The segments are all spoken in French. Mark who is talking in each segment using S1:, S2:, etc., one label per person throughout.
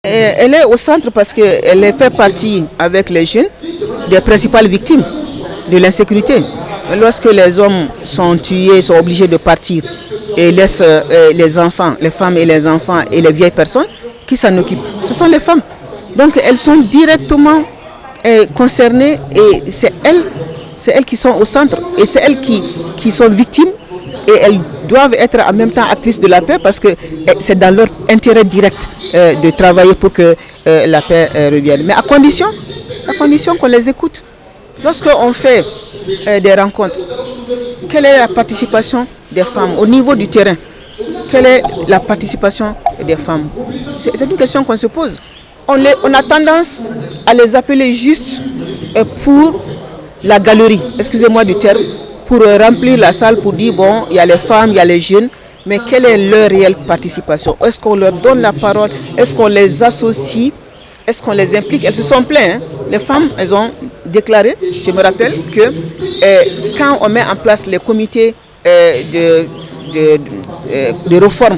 S1: Elle est au centre parce qu'elle fait partie, avec les jeunes, des principales victimes de l'insécurité. Lorsque les hommes sont tués, sont obligés de partir et laissent les enfants, les femmes et les enfants et les vieilles personnes, qui s'en occupent? Ce sont les femmes. Donc elles sont directement concernées et c'est elles qui sont au centre et c'est elles qui sont victimes et elles doivent être en même temps actrices de la paix parce que c'est dans leur intérêt direct de travailler pour que la paix revienne. Mais à condition qu'on les écoute. Lorsqu'on fait des rencontres, quelle est la participation des femmes au niveau du terrain? Quelle est la participation des femmes? C'est une question qu'on se pose. On a tendance à les appeler juste pour la galerie, excusez-moi du terme, pour remplir la salle, pour dire bon, il y a les femmes, il y a les jeunes, mais quelle est leur réelle participation? Est-ce qu'on leur donne la parole? Est-ce qu'on les associe? Est-ce qu'on les implique? Elles se sont plaintes. Les femmes, elles ont déclaré, je me rappelle, que quand on met en place les comités de réforme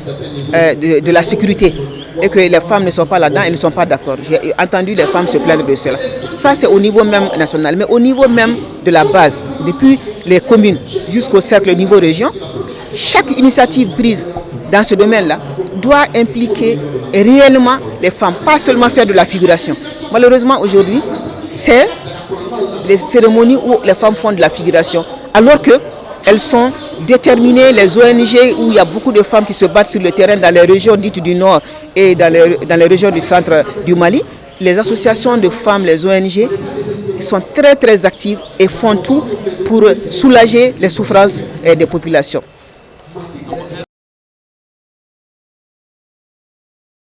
S1: de la sécurité et que les femmes ne sont pas là-dedans, elles ne sont pas d'accord. J'ai entendu les femmes se plaindre de cela. Ça, c'est au niveau même national, mais au niveau même de la base, depuis les communes jusqu'au cercle au niveau région, chaque initiative prise dans ce domaine-là doit impliquer réellement les femmes, pas seulement faire de la figuration. Malheureusement, aujourd'hui, c'est les cérémonies où les femmes font de la figuration, alors qu'elles sont déterminées, les ONG, où il y a beaucoup de femmes qui se battent sur le terrain dans les régions dites du Nord et dans les régions du centre du Mali. Les associations de femmes, les ONG, sont très très actives et font tout pour soulager les souffrances des populations.